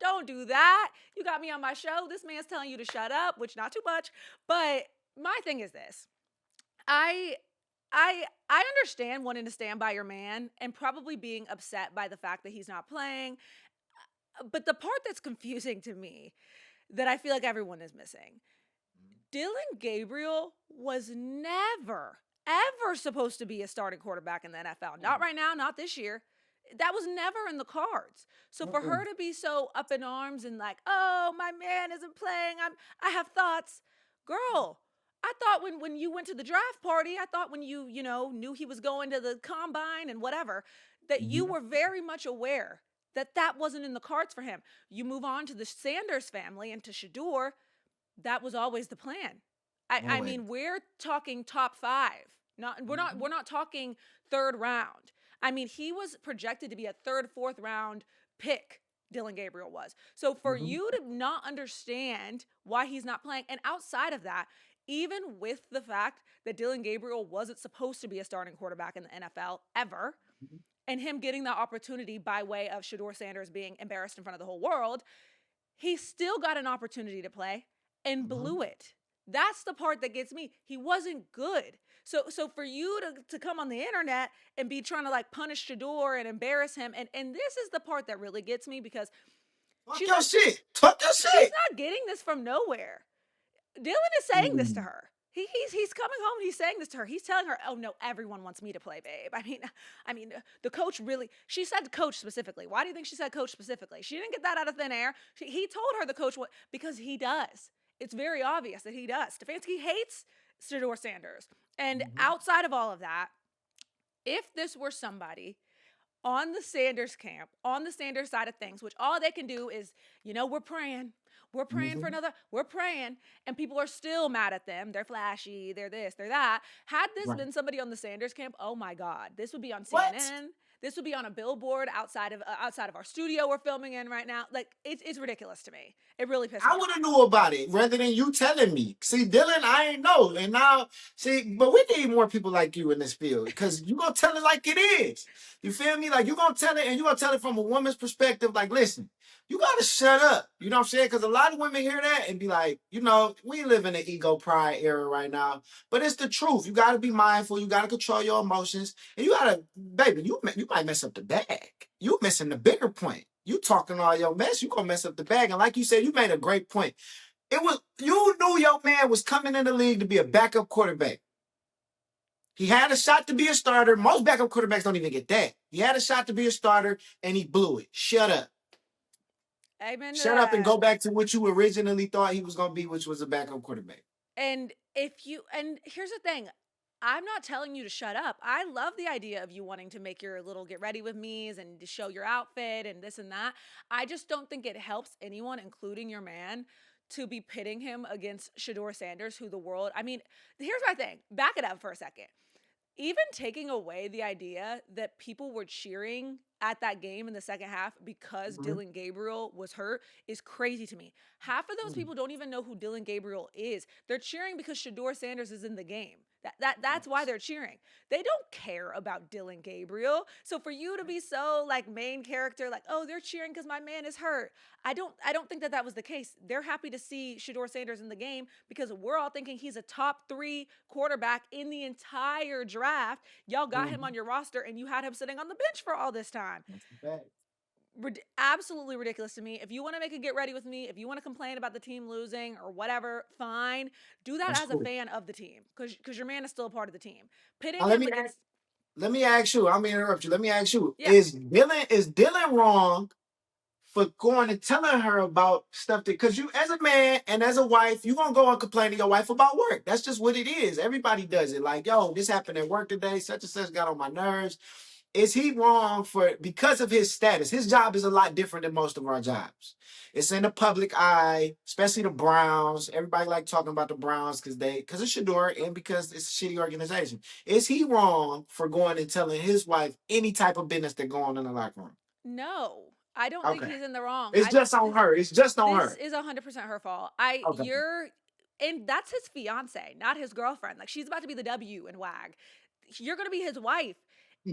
[SPEAKER 1] don't do that. You got me on my show. This man's telling you to shut up, which not too much. But my thing is this. I I understand wanting to stand by your man and probably being upset by the fact that he's not playing. But the part that's confusing to me that I feel like everyone is missing, Dylan Gabriel was never, ever supposed to be a starting quarterback in the NFL. Not right now, not this year. That was never in the cards. So for
[SPEAKER 2] Mm-mm.
[SPEAKER 1] her to be so up in arms and like, "Oh, my man isn't playing. I have thoughts." Girl, I thought when you went to the draft party, I thought when you knew he was going to the combine and whatever, that you
[SPEAKER 2] Mhm.
[SPEAKER 1] were very much aware that that wasn't in the cards for him. You move on to the Sanders family and to Shedeur, that was always the plan. I
[SPEAKER 2] Always.
[SPEAKER 1] mean, we're talking top 5. Not we're not
[SPEAKER 2] Mhm.
[SPEAKER 1] we're not talking third round. I mean, he was projected to be a third, fourth round pick Dylan Gabriel was. So for
[SPEAKER 2] Mhm.
[SPEAKER 1] you to not understand why he's not playing, and outside of that, even with the fact that Dylan Gabriel wasn't supposed to be a starting quarterback in the NFL ever,
[SPEAKER 2] Mhm.
[SPEAKER 1] and him getting that opportunity by way of Shedeur Sanders being embarrassed in front of the whole world, he still got an opportunity to play and
[SPEAKER 2] Mhm.
[SPEAKER 1] blew it. That's the part that gets me. He wasn't good. So for you to come on the internet and be trying to like punish Shador and embarrass him, and this is the part that really gets me because
[SPEAKER 2] Talk
[SPEAKER 1] she's
[SPEAKER 2] your
[SPEAKER 1] not
[SPEAKER 2] shit. Talk your
[SPEAKER 1] she's
[SPEAKER 2] shit.
[SPEAKER 1] not getting this from nowhere. Dylan is saying this to
[SPEAKER 2] Mm.
[SPEAKER 1] her. He's coming home and he's saying this to her. He's telling her, "Oh no, everyone wants me to play, babe." I mean, the coach really. She said coach specifically. Why do you think she said coach specifically? She didn't get that out of thin air. He told her the coach what because he does. It's very obvious that he does. Stefanski hates Shedeur Sanders, and
[SPEAKER 2] Mhm.
[SPEAKER 1] outside of all of that, if this were somebody on the Sanders camp, on the Sanders side of things, which all they can do is, we're praying. We're praying for
[SPEAKER 2] Mhm.
[SPEAKER 1] another, we're praying. And people are still mad at them. They're flashy, they're this, they're that. Had this
[SPEAKER 2] Right.
[SPEAKER 1] been somebody on the Sanders camp, oh my God, this would be on
[SPEAKER 2] What?
[SPEAKER 1] CNN. This would be on a billboard outside of our studio we're filming in right now. Like it's ridiculous to me. It really pissed
[SPEAKER 2] I
[SPEAKER 1] me
[SPEAKER 2] would have
[SPEAKER 1] off.
[SPEAKER 2] knew about it rather than you telling me. See, Dylan, I ain't know. And now, see, but we need more people like you in this field because you going to tell it like it is. You feel me? Like you going to tell it and you going to tell it from a woman's perspective. Like, listen, you got to shut up. You know what I'm saying? Because a lot of women hear that and be like, we live in an ego pride era right now. But it's the truth. You got to be mindful. You got to control your emotions. And you got to, baby, you might mess up the bag. You missing the bigger point. You talking all your mess, you gonna mess up the bag. And like you said, you made a great point. You knew your man was coming in the league to be a backup quarterback. He had a shot to be a starter. Most backup quarterbacks don't even get that. He had a shot to be a starter and he blew it. Shut up.
[SPEAKER 1] Amen to
[SPEAKER 2] Shut up and
[SPEAKER 1] that.
[SPEAKER 2] go back to what you originally thought he was gonna be, which was a backup quarterback.
[SPEAKER 1] And here's the thing, I'm not telling you to shut up. I love the idea of you wanting to make your little get ready with me's and to show your outfit and this and that. I just don't think it helps anyone, including your man, to be pitting him against Shador Sanders, who the world. I mean, here's my thing. Back it up for a second. Even taking away the idea that people were cheering at that game in the second half because
[SPEAKER 2] Mhm.
[SPEAKER 1] Dylan Gabriel was hurt is crazy to me. Half of those
[SPEAKER 2] Mhm.
[SPEAKER 1] people don't even know who Dylan Gabriel is. They're cheering because Shador Sanders is in the game. That's why they're cheering. They don't care about Dylan Gabriel. So for you to be so like main character, like, oh, they're cheering because my man is hurt. I don't think that was the case. They're happy to see Shador Sanders in the game because we're all thinking he's a top 3 quarterback in the entire draft. Y'all got him
[SPEAKER 2] Mhm.
[SPEAKER 1] on your roster and you had him sitting on the bench for all this time.
[SPEAKER 2] That's the fact.
[SPEAKER 1] Absolutely ridiculous to me. If you want to make a get ready with me, if you want to complain about the team losing or whatever, fine. Do that
[SPEAKER 2] That's
[SPEAKER 1] as a
[SPEAKER 2] cool.
[SPEAKER 1] fan of the team because your man is still a part of the team. Pitting
[SPEAKER 2] Now let
[SPEAKER 1] him
[SPEAKER 2] me ask,
[SPEAKER 1] against,
[SPEAKER 2] let me ask you. I'm gonna interrupt you. Let me ask you:
[SPEAKER 1] yeah,
[SPEAKER 2] Is Dylan wrong for going and telling her about stuff that because you as a man and as a wife, you gonna go and complain to your wife about work. That's just what it is. Everybody does it. Like, yo, this happened at work today, such and such got on my nerves. Is he wrong for because of his status? His job is a lot different than most of our jobs. It's in the public eye, especially the Browns. Everybody like talking about the Browns because it's Shador and because it's a shitty organization. Is he wrong for going and telling his wife any type of business that going on in the locker room?
[SPEAKER 1] no, I don't think
[SPEAKER 2] Okay.
[SPEAKER 1] he's in the wrong.
[SPEAKER 2] It's just on her. It's just on
[SPEAKER 1] This
[SPEAKER 2] her.
[SPEAKER 1] is 100% her fault.
[SPEAKER 2] Okay.
[SPEAKER 1] And that's his fiance, not his girlfriend. Like she's about to be the W in WAG. You're going to be his wife.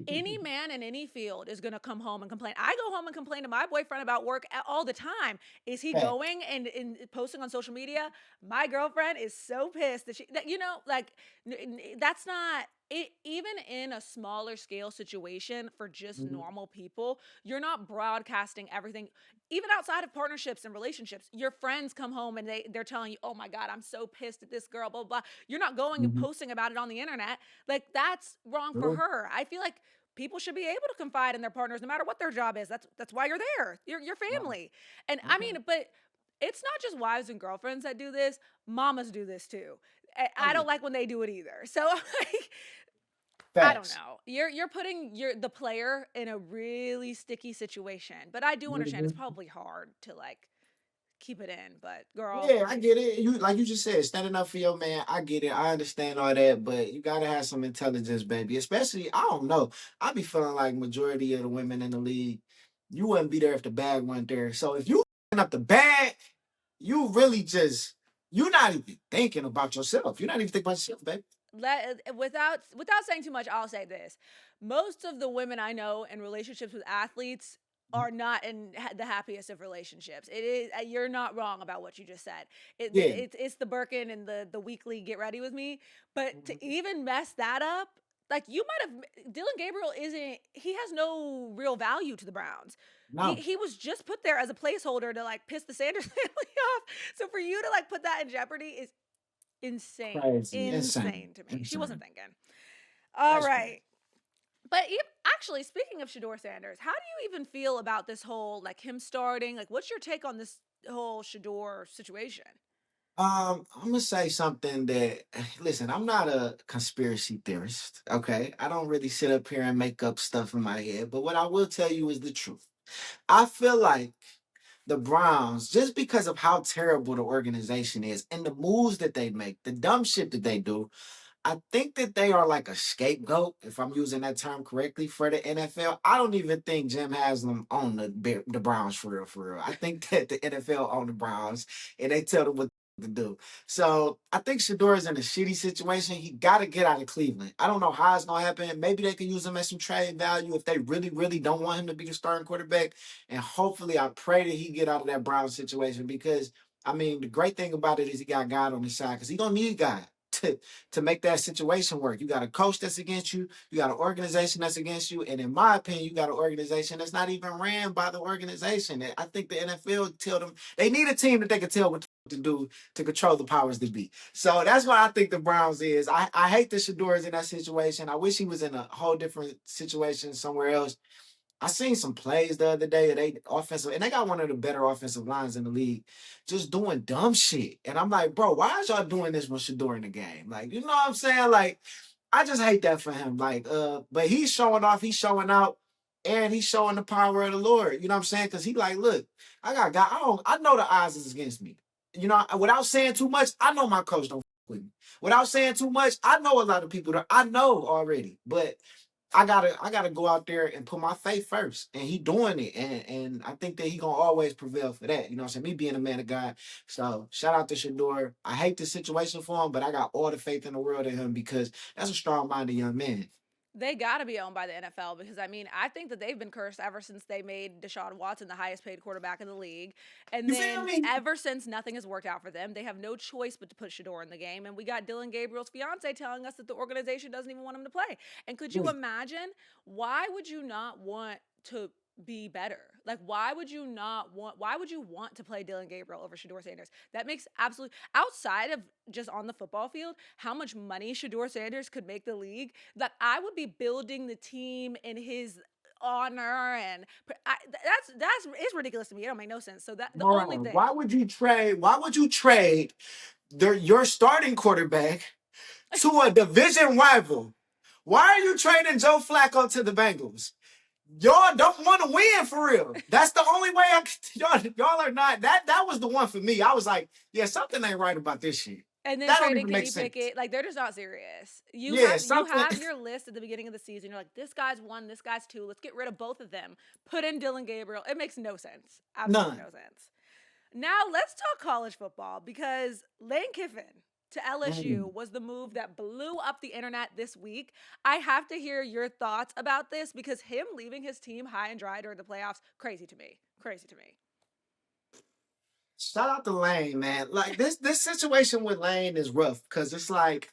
[SPEAKER 1] Any man in any field is going to come home and complain. I go home and complain to my boyfriend about work all the time. Is he
[SPEAKER 2] Fact.
[SPEAKER 1] going and posting on social media? My girlfriend is so pissed that like that's not it. Even in a smaller scale situation for just
[SPEAKER 2] Mhm.
[SPEAKER 1] normal people, you're not broadcasting everything. Even outside of partnerships and relationships, your friends come home and they're telling you, "Oh my God, I'm so pissed at this girl." Blah blah. You're not going and
[SPEAKER 2] Mhm.
[SPEAKER 1] posting about it on the internet. Like that's wrong for
[SPEAKER 2] True.
[SPEAKER 1] her. I feel like people should be able to confide in their partners no matter what their job is. That's why you're there. You're your
[SPEAKER 2] Right.
[SPEAKER 1] family. And I
[SPEAKER 2] Okay.
[SPEAKER 1] mean, but it's not just wives and girlfriends that do this. Mamas do this too.
[SPEAKER 2] Oh
[SPEAKER 1] I
[SPEAKER 2] yeah.
[SPEAKER 1] don't like when they do it either. So like I don't
[SPEAKER 2] Facts.
[SPEAKER 1] know. You're putting the player in a really sticky situation. But I do understand it's
[SPEAKER 2] Mhm.
[SPEAKER 1] probably hard to like keep it in, but girl,
[SPEAKER 2] Yeah, I get it. You like you just said, standing up for your man. I get it. I understand all that, but you gotta have some intelligence, baby. Especially, I don't know. I be feeling like majority of the women in the league. You wouldn't be there if the bag weren't there. So if you up the bag, you really just you're not even thinking about yourself. You're not even thinking about yourself, baby.
[SPEAKER 1] Without saying too much, I'll say this: most of the women I know in relationships with athletes are not in the happiest of relationships. It is you're not wrong about what you just said.
[SPEAKER 2] Yeah.
[SPEAKER 1] It's the Birkin and the weekly get ready with me, but to
[SPEAKER 2] Mhm.
[SPEAKER 1] even mess that up. Like you might have Dylan Gabriel isn't he has no real value to the Browns.
[SPEAKER 2] No.
[SPEAKER 1] He was just put there as a placeholder to like piss the Sanders family off. So for you to like put that in jeopardy is insane.
[SPEAKER 2] Crazy. Insane.
[SPEAKER 1] Insane to me. She wasn't
[SPEAKER 2] Insane.
[SPEAKER 1] thinking. All
[SPEAKER 2] That's
[SPEAKER 1] right.
[SPEAKER 2] crazy.
[SPEAKER 1] But actually, speaking of Shedeur Sanders, how do you even feel about this whole like him starting? Like, what's your take on this whole Shedeur situation?
[SPEAKER 2] I'm gonna say something that listen, I'm not a conspiracy theorist, okay? I don't really sit up here and make up stuff in my head, but what I will tell you is the truth. I feel like the Browns, just because of how terrible the organization is and the moves that they make, the dumb shit that they do, I think that they are like a scapegoat, if I'm using that term correctly, for the NFL. I don't even think Jim Haslam owned the Browns for real, for real. I think that the NFL own the Browns and they tell them what to do. So I think Shador is in a shitty situation. He got to get out of Cleveland. I don't know how it's going to happen. Maybe they can use him as some trade value if they really, really don't want him to be the starting quarterback. And hopefully, I pray that he get out of that Browns situation because, I mean, the great thing about it is he got God on his side because he going to need God to make that situation work. You got a coach that's against you. You got an organization that's against you. And in my opinion, you got an organization that's not even ran by the organization. And I think the NFL tell them they need a team that they can tell what to do to control the powers that be. So that's what I think the Browns is. I hate that Shador is in that situation. I wish he was in a whole different situation somewhere else. I seen some plays the other day. They offensive, and they got one of the better offensive lines in the league, just doing dumb shit. And I'm like, bro, why is y'all doing this when Shador in the game? Like, you know what I'm saying? Like, I just hate that for him. Like, but he's showing off, he's showing out, and he's showing the power of the Lord. You know what I'm saying? Because he like, look, I got God. I know the odds is against me. You know, without saying too much, I know my coach don't with me. Without saying too much, I know a lot of people that I know already, but I gotta go out there and put my faith first. And he doing it. And I think that he gonna always prevail for that. You know what I'm saying? Me being a man of God. So shout out to Shador. I hate the situation for him, but I got all the faith in the world in him because that's a strong minded young man.
[SPEAKER 1] They got to be owned by the NFL because I mean I think that they've been cursed ever since they made Deshaun Watson the highest paid quarterback in the league, and
[SPEAKER 2] You feel
[SPEAKER 1] then
[SPEAKER 2] me?
[SPEAKER 1] ever since nothing has worked out for them. They have no choice but to put Shador in the game, and we got Dylan Gabriel's fiance telling us that the organization doesn't even want him to play. And could you imagine why would you not want to be better? Like why would you not want why would you want to play Dylan Gabriel over Shador Sanders? That makes absolute outside of just on the football field, how much money Shador Sanders could make the league, that I would be building the team in his honor and that's it's ridiculous to me. It don't make no sense. So that the only
[SPEAKER 2] Moron,
[SPEAKER 1] thing
[SPEAKER 2] why would you trade your starting quarterback to a division rival? Why are you trading Joe Flacco to the Bengals? Y'all don't want to win for real. That's the only way y'all are not. That was the one for me. I was like, yeah, something ain't right about this shit.
[SPEAKER 1] and then
[SPEAKER 2] That don't
[SPEAKER 1] trading
[SPEAKER 2] even make
[SPEAKER 1] Kenny
[SPEAKER 2] sense.
[SPEAKER 1] Pickett, like they're just not serious.
[SPEAKER 2] Yeah,
[SPEAKER 1] You
[SPEAKER 2] something.
[SPEAKER 1] have your list at the beginning of the season. You're like, this guy's one, this guy's two. Let's get rid of both of them. Put in Dylan Gabriel. It makes no sense. Absolutely
[SPEAKER 2] None.
[SPEAKER 1] no sense. Now let's talk college football because Lane Kiffin to
[SPEAKER 2] Mm.
[SPEAKER 1] LSU was the move that blew up the internet this week. I have to hear your thoughts about this because him leaving his team high and dry during the playoffs, crazy to me. Crazy to me.
[SPEAKER 2] Shout out to Lane, man. Like this situation with Lane is rough because it's like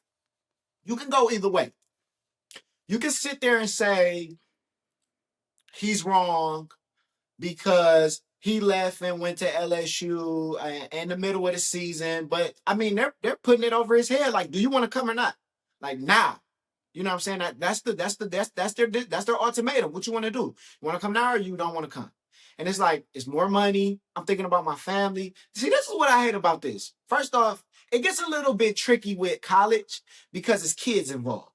[SPEAKER 2] you can go either way. You can sit there and say he's wrong because he left and went to LSU in the middle of the season. But I mean, they're putting it over his head. Like, do you want to come or not? Like now. You know what I'm saying? That's their ultimatum. What you want to do? You want to come now or you don't want to come? And it's like, it's more money. I'm thinking about my family. See, this is what I hate about this. First off, it gets a little bit tricky with college because it's kids involved.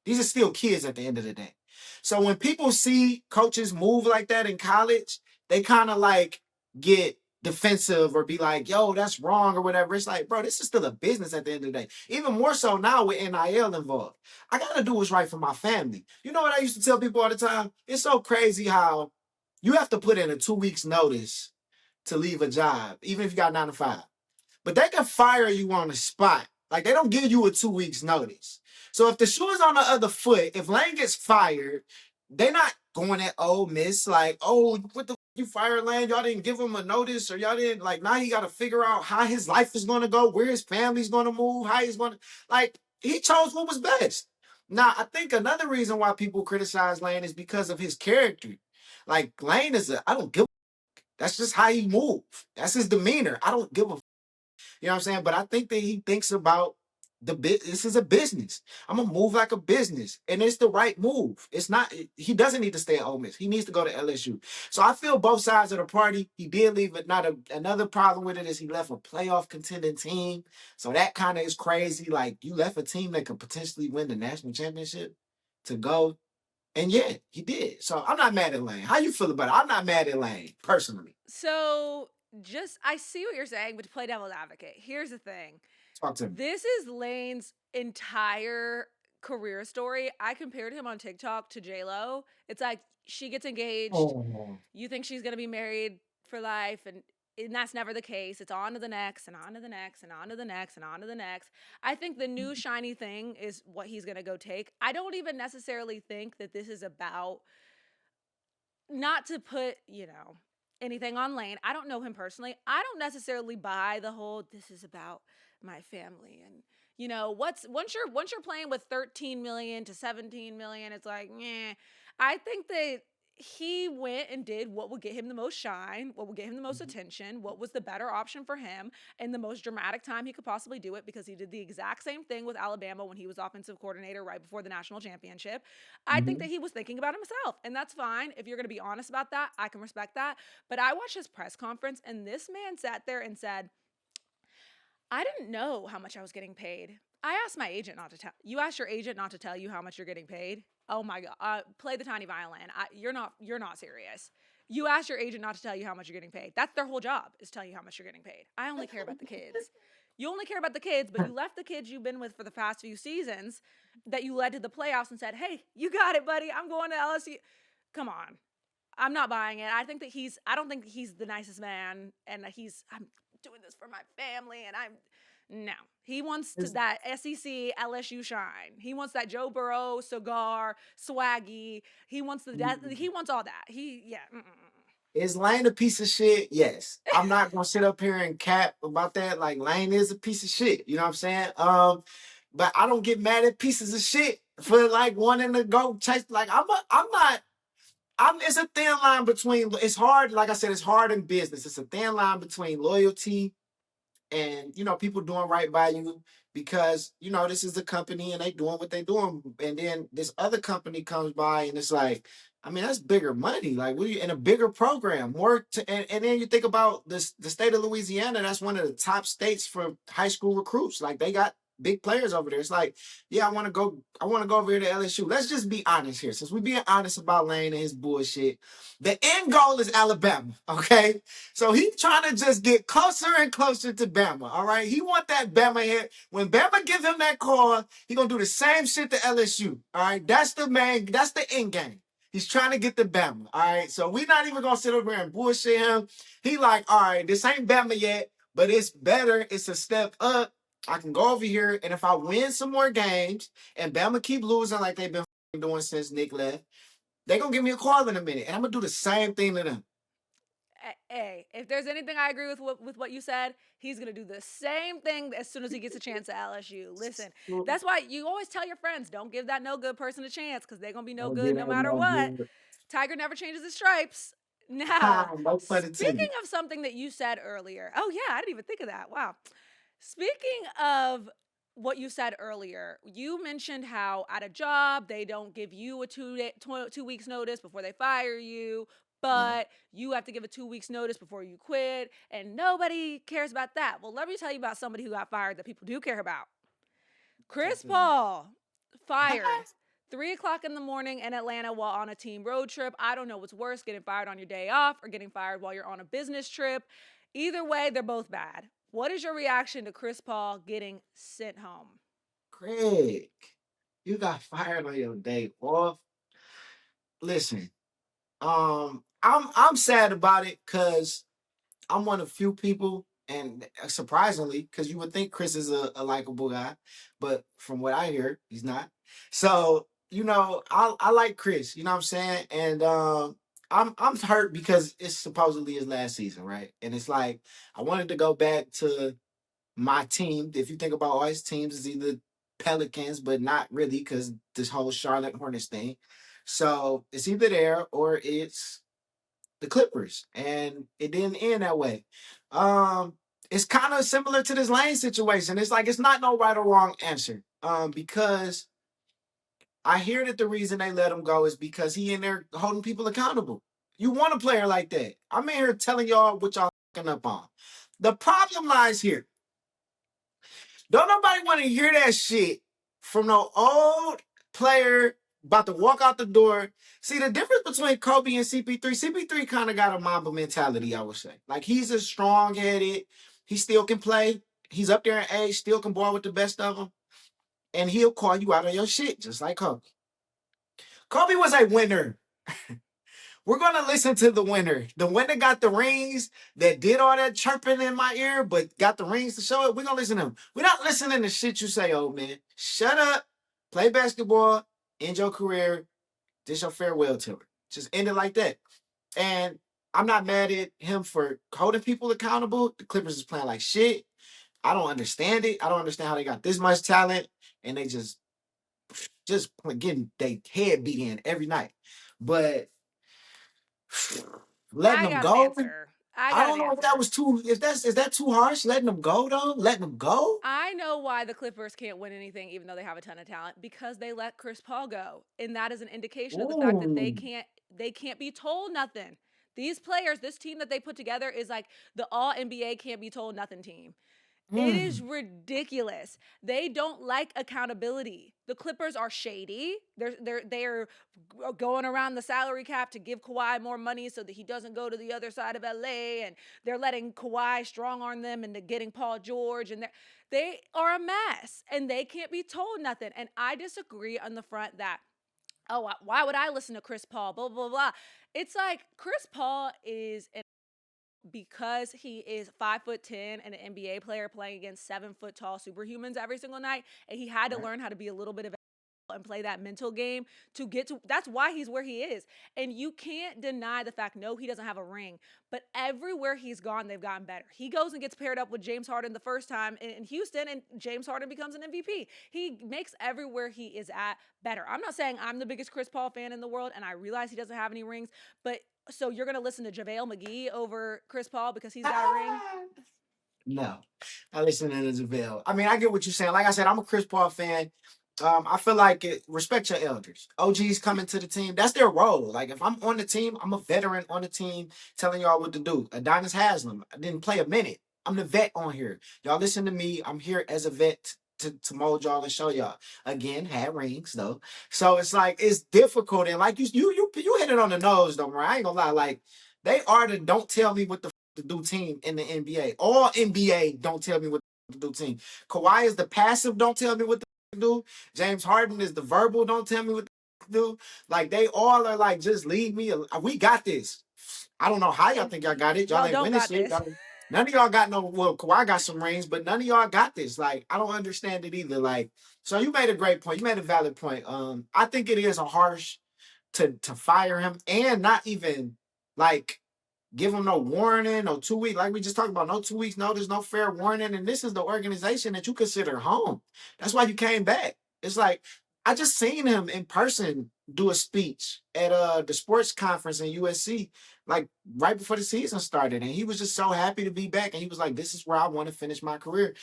[SPEAKER 2] These are still kids at the end of the day. So when people see coaches move like that in college, they kind of like get defensive or be like, yo, that's wrong or whatever. It's like, bro, this is still a business at the end of the day. Even more so now with NIL involved. I gotta do what's right for my family. You know what I used to tell people all the time? It's so crazy how You have to put in a 2 weeks notice to leave a job, even if you got 9 to 5. But they can fire you on the spot. Like they don't give you a 2 weeks notice. So if the shoe is on the other foot, if Lane gets fired, they're not going at Ole Miss like, oh, what the you fired Lane? Y'all didn't give him a notice, or y'all didn't like. Now he got to figure out how his life is going to go, where his family's going to move, how he's going to like. He chose what was best. Now I think another reason why people criticize Lane is because of his character. Like Lane is I don't give. That's just how he move. That's his demeanor. I don't give a you know what I'm saying? But I think that he thinks about the bit. This is a business. I'm gonna move like a business, and it's the right move. It's not. He doesn't need to stay at Ole Miss. He needs to go to LSU. So I feel both sides of the party. He did leave it. Not another problem with it is he left a playoff contending team. So that kind of is crazy. Like you left a team that could potentially win the national championship to go, and yeah, he did. So I'm not mad at Lane. How you feel about it? I'm not mad at Lane personally.
[SPEAKER 1] So just I see what you're saying, but to play devil's advocate, here's the thing.
[SPEAKER 2] Talk to me.
[SPEAKER 1] This is Lane's entire career story. I compared him on TikTok to J Lo. It's like she gets engaged,
[SPEAKER 2] Oh.
[SPEAKER 1] you think she's gonna be married for life, and that's never the case. It's on to the next and on to the next and on to the next and on to the next. I think the new shiny thing is what he's gonna go take. I don't even necessarily think that this is about not to put, anything on Lane. I don't know him personally. I don't necessarily buy the whole this is about my family and what's once you're playing with 13 million to 17 million, it's like, yeah. I think that he went and did what would get him the most shine, what would get him the most attention, what was the better option for him and the most dramatic time he could possibly do it, because he did the exact same thing with Alabama when he was offensive coordinator right before the national championship. I think that
[SPEAKER 2] Mhm.
[SPEAKER 1] he was thinking about himself, and that's fine. If you're going to be honest about that, I can respect that. But I watched his press conference, and this man sat there and said, I didn't know how much I was getting paid. I asked my agent not to tell you. Asked your agent not to tell you how much you're getting paid. Oh my god! Play the tiny violin. You're not serious. You asked your agent not to tell you how much you're getting paid. That's their whole job, is tell you how much you're getting paid. I only care about the kids. You only care about the kids, but you left the kids you've been with for the past few seasons that you led to the playoffs and said, "Hey, you got it, buddy. I'm going to LSU." Come on. I'm not buying it. I don't think he's the nicest man, and I'm doing this for my family, and no. He wants
[SPEAKER 2] Is
[SPEAKER 1] that SEC LSU shine. He wants that Joe Burrow cigar swaggy. He wants all that. Yeah.
[SPEAKER 2] is Lane a piece of shit? Yes. I'm not gonna sit up here and cap about that. Like Lane is a piece of shit. You know what I'm saying? But I don't get mad at pieces of shit for like wanting to go chase. Like I'm not. It's a thin line between. It's hard. Like I said, it's hard in business. It's a thin line between loyalty and people doing right by you, because this is a company and they doing what they doing, and then this other company comes by and it's like, I mean, that's bigger money, like we in a bigger program, more and then you think about this, the state of Louisiana, that's one of the top states for high school recruits. Like they got big players over there. It's like, yeah, I want to go over here to LSU. Let's just be honest here, since we being honest about Lane and his bullshit. The end goal is Alabama, okay? So he's trying to just get closer and closer to Bama. All right. He want that Bama hit. When Bama give him that call, he gonna do the same shit to LSU. All right. That's the man. That's the end game. He's trying to get the Bama. All right. So we're not even gonna sit over here and bullshit him. He like, all right, this ain't Bama yet, but it's better. It's a step up. I can go over here, and if I win some more games and Bama keep losing like they've been doing since Nick left, they gonna give me a call in a minute, and I'm gonna do the same thing to them.
[SPEAKER 1] Hey, if there's anything I agree with what you said, he's gonna do the same thing as soon as he gets a chance at LSU. Listen, that's why you always tell your friends, don't give that no good person a chance, because they're gonna be no
[SPEAKER 2] I'll
[SPEAKER 1] good
[SPEAKER 2] get
[SPEAKER 1] no
[SPEAKER 2] out
[SPEAKER 1] matter
[SPEAKER 2] no
[SPEAKER 1] what.
[SPEAKER 2] good.
[SPEAKER 1] Tiger never changes his stripes. Now,
[SPEAKER 2] Ha, no pun
[SPEAKER 1] speaking
[SPEAKER 2] intended.
[SPEAKER 1] of something that you said earlier, oh yeah, I didn't even think of that. Wow. Speaking of what you said earlier, you mentioned how at a job they don't give you a 2 weeks notice before they fire you,
[SPEAKER 2] Yeah.
[SPEAKER 1] but you have to give a 2 weeks notice before you quit, and nobody cares about that. Well, let me tell you about somebody who got fired that people do care about.
[SPEAKER 2] Talk
[SPEAKER 1] Chris
[SPEAKER 2] to me.
[SPEAKER 1] Paul fired 3 o'clock in the morning in Atlanta while on a team road trip. I don't know what's worse, getting fired on your day off or getting fired while you're on a business trip. Either way, they're both bad. What is your reaction to Chris Paul getting sent home?
[SPEAKER 2] Craig, you got fired on your day off. Listen, I'm sad about it because I'm one of few people, and surprisingly, because you would think Chris is a likable guy, but from what I hear, he's not. So I like Chris. You know what I'm saying? And I'm hurt because it's supposedly his last season, right? And it's like I wanted to go back to my team. If you think about all his teams, it's either Pelicans, but not really because this whole Charlotte Hornets thing. So it's either there or it's the Clippers, and it didn't end that way. Um, it's kind of similar to this Lane situation. It's like it's not no right or wrong answer. Because I hear that the reason they let him go is because he in there holding people accountable. You want a player like that? I'm in here telling y'all what y'all fucking up on. The problem lies here. Don't nobody want to hear that shit from no old player about to walk out the door. See, the difference between Kobe and CP3, CP3 kind of got a Mamba mentality, I would say. Like, he's a strong headed, he still can play. He's up there in age, still can ball with the best of them. And he'll call you out on your shit, just like Kobe. Kobe was a winner. We're gonna listen to the winner. The winner got the rings that did all that chirping in my ear, but got the rings to show it. We're gonna listen to him. We're not listening to shit you say, old man. Shut up, play basketball, end your career. This your farewell tour. Just end it like that. And I'm not mad at him for holding people accountable. The Clippers is playing like shit. I don't understand it. I don't understand how they got this much talent and they just getting their head beat in every night. But letting
[SPEAKER 1] I
[SPEAKER 2] them
[SPEAKER 1] got an
[SPEAKER 2] go.
[SPEAKER 1] answer. I
[SPEAKER 2] I
[SPEAKER 1] got
[SPEAKER 2] don't
[SPEAKER 1] an
[SPEAKER 2] know if that
[SPEAKER 1] answer.
[SPEAKER 2] was too. Is that too harsh? Letting them go though. Letting them go.
[SPEAKER 1] I know why the Clippers can't win anything, even though they have a ton of talent, because they let Chris Paul go, and that is an indication of the fact that
[SPEAKER 2] Ooh.
[SPEAKER 1] they can't be told nothing. These players, this team that they put together, is like the All NBA can't be told nothing team. It is
[SPEAKER 2] Mm.
[SPEAKER 1] ridiculous. They don't like accountability. The Clippers are shady. They're going around the salary cap to give Kawhi more money so that he doesn't go to the other side of LA, and they're letting Kawhi strong arm them into getting Paul George, and they are a mess and they can't be told nothing. And I disagree on the front that, oh, why would I listen to Chris Paul? Blah blah blah. It's like Chris Paul is an, because he is 5'10" and an NBA player playing against 7 foot tall superhumans every single night, and he had to
[SPEAKER 2] Right.
[SPEAKER 1] learn how to be a little bit of and play that mental game to get to, that's why he's where he is. And you can't deny the fact, no, he doesn't have a ring, but everywhere he's gone, they've gotten better. He goes and gets paired up with James Harden the first time in Houston, and James Harden becomes an MVP. He makes everywhere he is at better. I'm not saying I'm the biggest Chris Paul fan in the world, and I realize he doesn't have any rings, but so you're gonna listen to JaVale McGee over Chris Paul because he's got a ring?
[SPEAKER 2] Ah. No, I listen to JaVale. I mean, I get what you're saying. Like I said, I'm a Chris Paul fan. I feel like respect your elders. OGs coming to the team. That's their role. Like if I'm on the team, I'm a veteran on the team telling y'all what to do. Adonis Haslam. I didn't play a minute. I'm the vet on here. Y'all listen to me. I'm here as a vet to mold y'all and show y'all. Again, had rings though. So it's like it's difficult. And like you hit it on the nose though, man. I ain't gonna lie. Like they are the don't tell me what the to do team in the NBA. All NBA don't tell me what to do team. Kawhi is the passive don't tell me what to do. James Harden is the verbal don't tell me what to do. Like they all are like just leave me. We got this. I don't know how y'all
[SPEAKER 1] And
[SPEAKER 2] think y'all got it. Y'all
[SPEAKER 1] y'all
[SPEAKER 2] ain't
[SPEAKER 1] don't
[SPEAKER 2] winning
[SPEAKER 1] got
[SPEAKER 2] shit.
[SPEAKER 1] this.
[SPEAKER 2] None of y'all got no. Well, Kawhi got some rings, but none of y'all got this. Like I don't understand it either. Like so, you made a great point. You made a valid point. I think it is a harsh to fire him and not even like give him no warning, no 2 weeks. Like we just talked about, no 2 weeks notice, no fair warning. And this is the organization that you consider home. That's why you came back. It's like I just seen him in person do a speech at the sports conference in USC, like right before the season started. And he was just so happy to be back. And he was like, this is where I want to finish my career.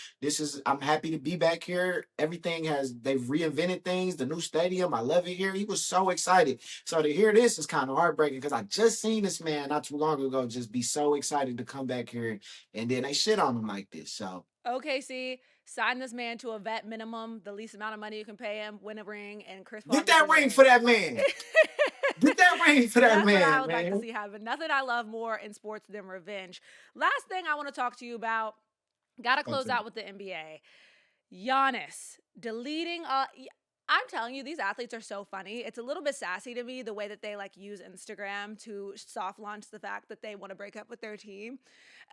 [SPEAKER 2] I'm happy to be back here. They've reinvented things, the new stadium. I love it here. He was so excited. So to hear this is kind of heartbreaking because I just seen this man not too long ago just be so excited to come back here, and then they shit on him like this. So
[SPEAKER 1] OKC, sign this man to a vet minimum, the least amount of money you can pay him, win a ring, and Chris Paul
[SPEAKER 2] get
[SPEAKER 1] gets
[SPEAKER 2] that
[SPEAKER 1] his
[SPEAKER 2] ring
[SPEAKER 1] ring.
[SPEAKER 2] for that man. Get that ring for that
[SPEAKER 1] That's what I
[SPEAKER 2] man,
[SPEAKER 1] would like to
[SPEAKER 2] man.
[SPEAKER 1] see happen. Nothing I love more in sports than revenge. Last thing I want to talk to you about, got to close
[SPEAKER 2] Okay.
[SPEAKER 1] out with the NBA. Giannis deleting I'm telling you, these athletes are so funny. It's a little bit sassy to me the way that they like use Instagram to soft launch the fact that they want to break up with their team.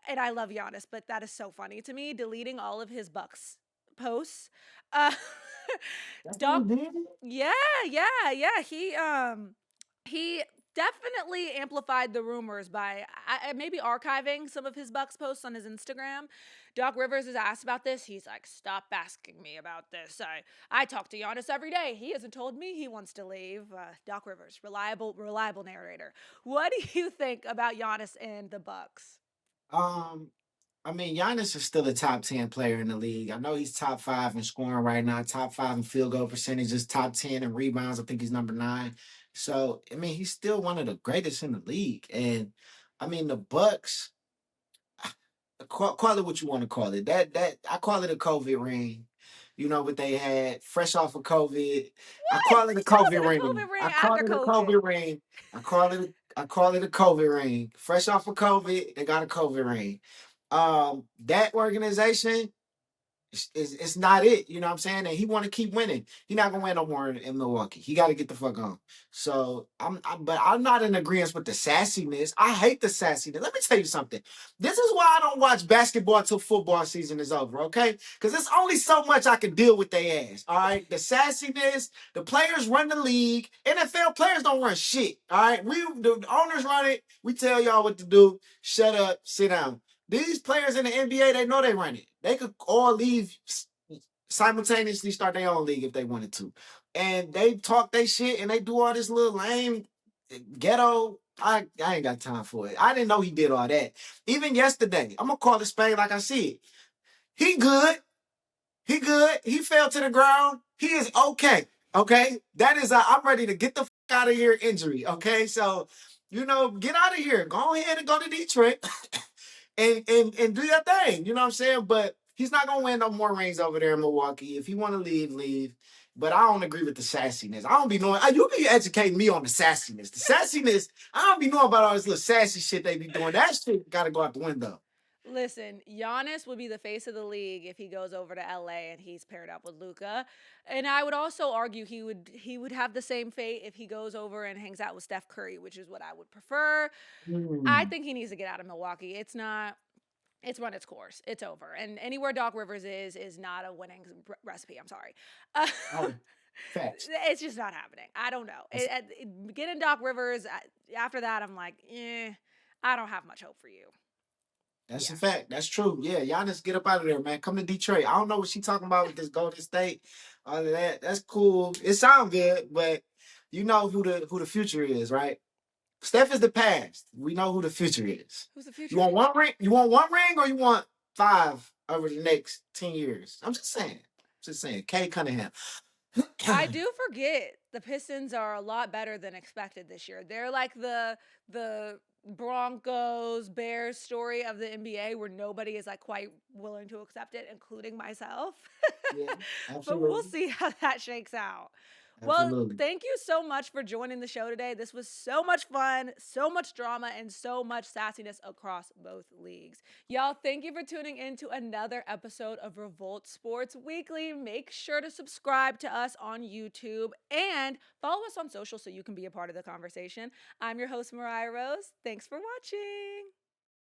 [SPEAKER 1] And I love Giannis, but that is so funny to me. Deleting all of his Bucks posts. Uh,
[SPEAKER 2] That's what
[SPEAKER 1] Doc,
[SPEAKER 2] he did.
[SPEAKER 1] yeah, yeah. He definitely amplified the rumors by maybe archiving some of his Bucks posts on his Instagram. Doc Rivers is asked about this. He's like, "Stop asking me about this. I talk to Giannis every day. He hasn't told me he wants to leave." Doc Rivers, reliable narrator. What do you think about Giannis and the Bucks?
[SPEAKER 2] Um, I mean, Giannis is still a top 10 player in the league. I know he's top five in scoring right now, top five in field goal percentages, top 10 in rebounds. I think he's number nine. So, I mean, he's still one of the greatest in the league. And I mean, the Bucks, call it what you want to call it. That I call it a COVID ring. You know what they had fresh off of COVID. I
[SPEAKER 1] What?
[SPEAKER 2] call it a
[SPEAKER 1] How is
[SPEAKER 2] COVID
[SPEAKER 1] it a
[SPEAKER 2] ring.
[SPEAKER 1] COVID ring
[SPEAKER 2] I call
[SPEAKER 1] after
[SPEAKER 2] it a
[SPEAKER 1] COVID?
[SPEAKER 2] COVID ring. I call it a COVID ring. Fresh off of COVID, they got a COVID ring. That organization, it's not it. You know what I'm saying? And he want to keep winning. He not gonna win no more in Milwaukee. He got to get the fuck on. So but I'm not in agreement with the sassiness. I hate the sassiness. Let me tell you something. This is why I don't watch basketball until football season is over. Okay? Because there's only so much I can deal with their ass. All right? The sassiness. The players run the league. NFL players don't run shit. All right? The owners run it. We tell y'all what to do. Shut up. Sit down. These players in the NBA, they know they run it. They could all leave simultaneously, start their own league if they wanted to. And they talk their shit and they do all this little lame ghetto. I ain't got time for it. I didn't know he did all that. Even yesterday, I'm gonna call it Spain like I see it. He good. He good. He fell to the ground. He is okay. Okay. That is I'm ready to get the fuck out of here injury. Okay. So, get out of here. Go ahead and go to Detroit. and do your thing. You know what I'm saying? But he's not gonna win no more rings over there in Milwaukee. If you want to leave, leave. But I don't agree with the sassiness. I don't be knowing. You be educating me on the sassiness. The sassiness. I don't be knowing about all this little sassy shit they be doing. That shit got to go out the window.
[SPEAKER 1] Listen, Giannis would be the face of the league if he goes over to LA and he's paired up with Luca. And I would also argue he would have the same fate if he goes over and hangs out with Steph Curry, which is what I would prefer. I
[SPEAKER 2] Hmm.
[SPEAKER 1] think he needs to get out of Milwaukee. It's run its course. It's over. And anywhere Doc Rivers is not a winning recipe. I'm sorry. Uh,
[SPEAKER 2] Oh, facts.
[SPEAKER 1] it's just not happening. I don't know. Getting Doc Rivers after that, I'm like, I don't have much hope for you.
[SPEAKER 2] That's
[SPEAKER 1] Yeah.
[SPEAKER 2] a fact. That's true. Yeah, Giannis, get up out of there, man. Come to Detroit. I don't know what she talking about with this Golden State. All of that. That's cool. It sounds good, but you know who the future is, right? Steph is the past. We know who the future is.
[SPEAKER 1] Who's the
[SPEAKER 2] You
[SPEAKER 1] future?
[SPEAKER 2] want one ring? You want one ring, or you want five over the next 10 years? I'm just saying. Just saying. Kay Cunningham.
[SPEAKER 1] I do forget the Pistons are a lot better than expected this year. They're like the Broncos Bears story of the NBA where nobody is like quite willing to accept it, including myself.
[SPEAKER 2] Yeah,
[SPEAKER 1] But we'll
[SPEAKER 2] absolutely,
[SPEAKER 1] see how that shakes out. Well,
[SPEAKER 2] absolutely.
[SPEAKER 1] thank you so much for joining the show today. This was so much fun, so much drama, and so much sassiness across both leagues. Y'all, thank you for tuning in to another episode of Revolt Sports Weekly. Make sure to subscribe to us on YouTube and follow us on social so you can be a part of the conversation. I'm your host, Mariah Rose. Thanks for watching.